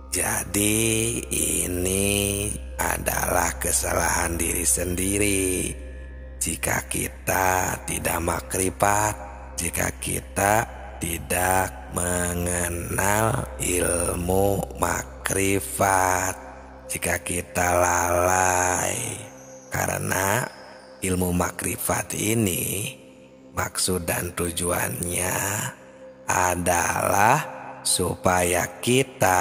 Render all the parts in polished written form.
Jadi ini adalah kesalahan diri sendiri jika kita tidak makrifat, jika kita tidak mengenal ilmu makrifat, jika kita lalai. Karena ilmu makrifat ini maksud dan tujuannya adalah supaya kita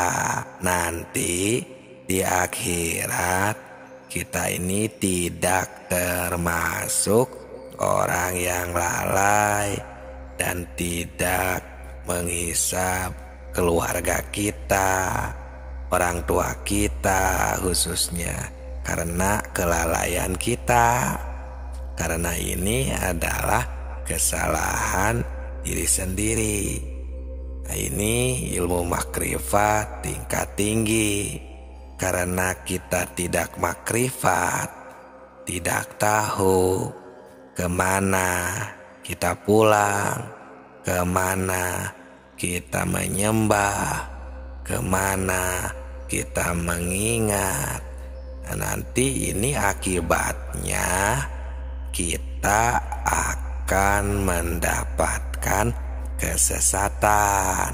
nanti di akhirat kita ini tidak termasuk orang yang lalai dan tidak menghisap keluarga kita, orang tua kita khususnya, karena kelalaian kita. Karena ini adalah kesalahan diri sendiri. Nah, ini ilmu makrifat tingkat tinggi. Karena kita tidak makrifat, tidak tahu kemana kita pulang, kemana kita menyembah, kemana kita mengingat. Nah, nanti ini akibatnya kita akan mendapatkan kesesatan.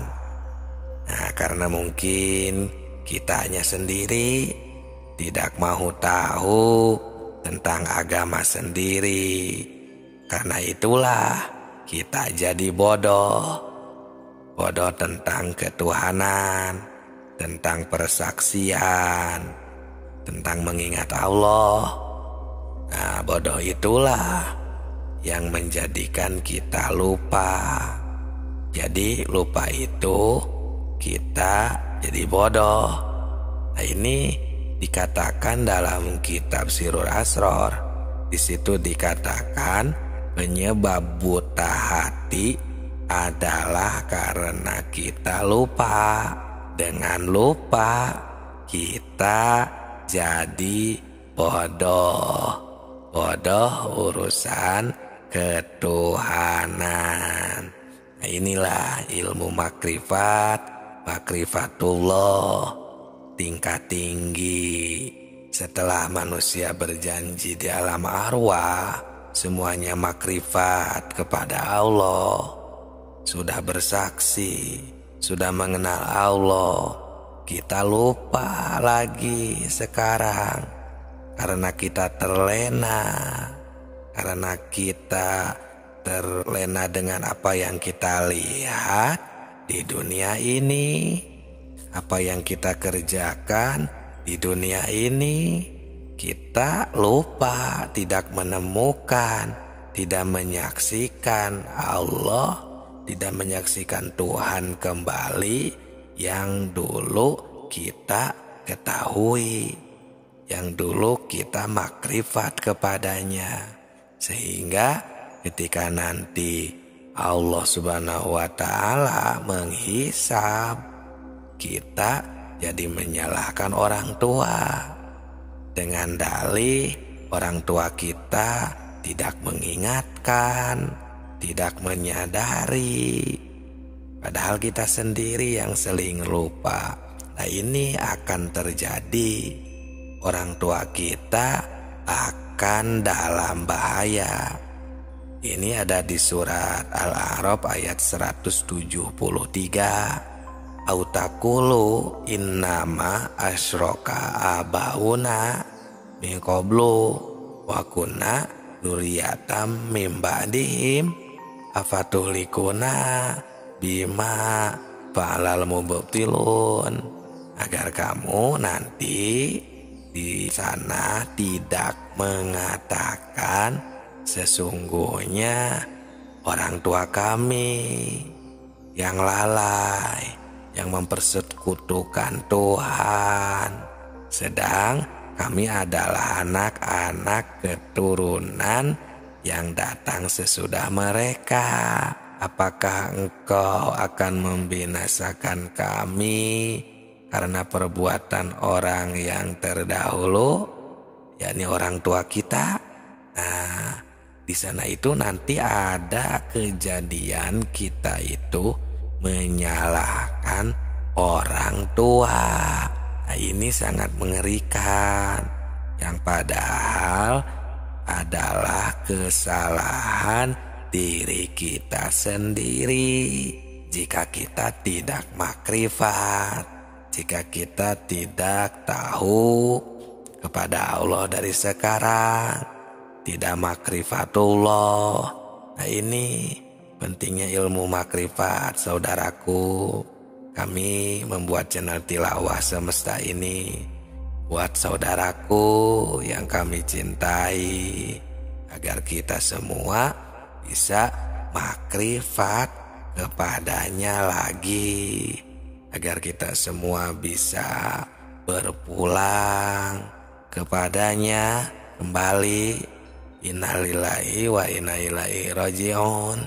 Nah, karena mungkin kita hanya sendiri, tidak mau tahu tentang agama sendiri. Karena itulah kita jadi bodoh. Bodoh tentang ketuhanan, tentang persaksian, tentang mengingat Allah. Nah, bodoh itulah yang menjadikan kita lupa. Jadi lupa itu kita jadi bodoh. Nah, ini dikatakan dalam kitab Sirrul Asror. Di situ dikatakan penyebab buta hati adalah karena kita lupa. Dengan lupa kita jadi bodoh. Bodoh urusan ketuhanan. Nah, inilah ilmu makrifat, makrifatullah tingkat tinggi. Setelah manusia berjanji di alam arwah semuanya makrifat kepada Allah, sudah bersaksi, sudah mengenal Allah, kita lupa lagi sekarang karena kita terlena. Karena kita terlena dengan apa yang kita lihat di dunia ini, apa yang kita kerjakan di dunia ini, kita lupa, tidak menemukan, tidak menyaksikan Allah, tidak menyaksikan Tuhan kembali yang dulu kita ketahui, yang dulu kita makrifat kepadanya. Sehingga ketika nanti Allah Subhanahu wa Ta'ala menghisab, kita jadi menyalahkan orang tua dengan dalih orang tua kita tidak mengingatkan, tidak menyadari, padahal kita sendiri yang sering lupa. Nah, ini akan terjadi. Orang tua kita akan dalam bahaya. Ini ada di surat Al-A'raf ayat 173. Autakulu innama asroka abauna min qablu wa kunna dzurriyyatam min ba'dihim afatuhlikuna bima fa'alal mubtilun. Agar kamu nanti di sana tidak mengatakan sesungguhnya orang tua kami yang lalai, yang mempersekutukan Tuhan, sedang kami adalah anak-anak keturunan yang datang sesudah mereka. Apakah engkau akan membinasakan kami karena perbuatan orang yang terdahulu, yakni orang tua kita? Nah, di sana itu nanti ada kejadian kita itu menyalahkan orang tua. Nah, ini sangat mengerikan, yang padahal adalah kesalahan diri kita sendiri. Jika kita tidak makrifat, jika kita tidak tahu kepada Allah dari sekarang, tidak makrifatullah. Nah, ini pentingnya ilmu makrifat, saudaraku. Kami membuat channel tilawah semesta ini buat saudaraku yang kami cintai, agar kita semua bisa makrifat kepadanya lagi, agar kita semua bisa berpulang kepadanya kembali. Innalillahi wa inna ilaihi rajiun.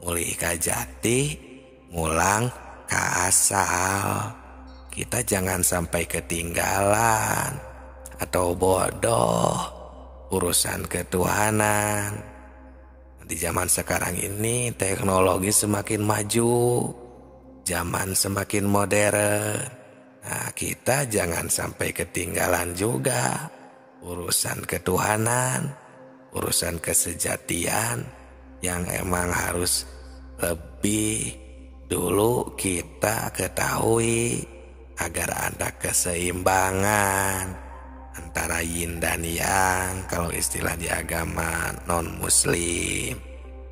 Mulih ka jati, mulang ka asal. Kita jangan sampai ketinggalan atau bodoh urusan ketuhanan. Di zaman sekarang ini teknologi semakin maju, zaman semakin modern. Nah, kita jangan sampai ketinggalan juga urusan ketuhanan, urusan kesejatian yang emang harus lebih dulu kita ketahui, agar ada keseimbangan antara yin dan yang, kalau istilah di agama non-muslim.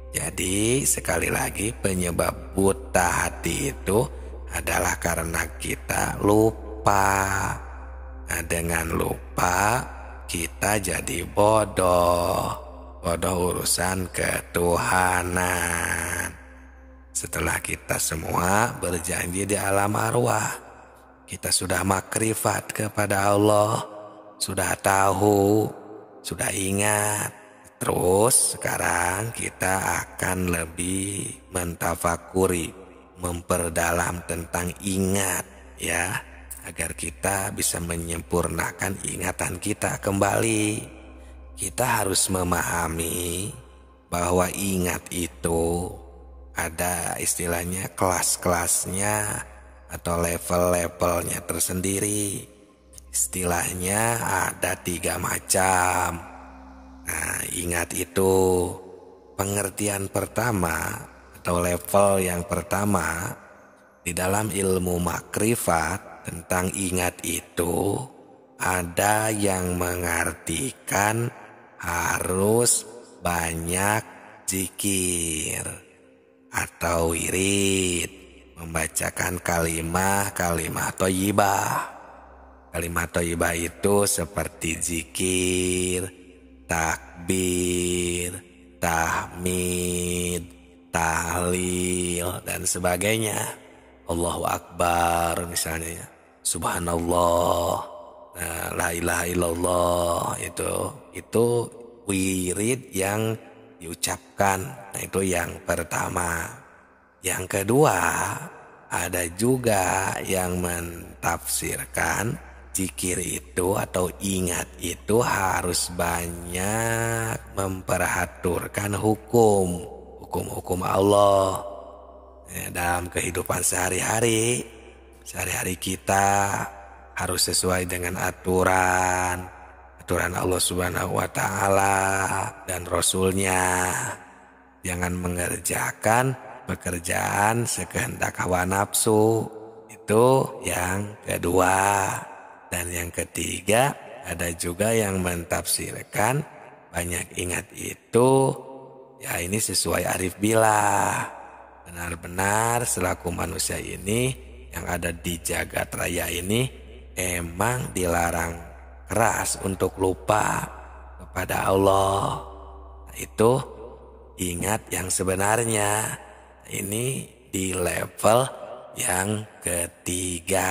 Jadi sekali lagi, penyebab buta hati itu adalah karena kita lupa. Nah, dengan lupa kita jadi bodoh urusan ketuhanan. Setelah kita semua berjanji di alam arwah, kita sudah makrifat kepada Allah, sudah tahu, sudah ingat. Terus sekarang kita akan lebih mentafakuri, memperdalam tentang ingat, ya, agar kita bisa menyempurnakan ingatan kita kembali. Kita harus memahami bahwa ingat itu ada istilahnya kelas-kelasnya atau level-levelnya tersendiri. Istilahnya ada 3 macam. Nah, ingat itu pengertian pertama atau level yang pertama di dalam ilmu makrifat tentang ingat itu, ada yang mengartikan harus banyak zikir atau wirid, membacakan kalimat thayyibah. Kalimat thayyibah itu seperti zikir, takbir, tahmid, tahlil, dan sebagainya. Allahu Akbar misalnya, Subhanallah, la ilaha illallah, itu wirid yang diucapkan. Nah, itu yang pertama. Yang kedua, ada juga yang mentafsirkan zikir itu atau ingat itu harus banyak memperhatikan hukum Allah ya, dalam kehidupan sehari-hari kita harus sesuai dengan aturan Allah Subhanahu wa Ta'ala dan Rasulnya. Jangan mengerjakan pekerjaan sekehendak hawa nafsu. Itu yang kedua. Dan yang ketiga, ada juga yang mentafsirkan banyak ingat itu, ya ini sesuai arif billah. Benar-benar selaku manusia ini yang ada di jagat raya ini emang dilarang keras untuk lupa kepada Allah. Nah, itu ingat yang sebenarnya. Ini di level yang ketiga.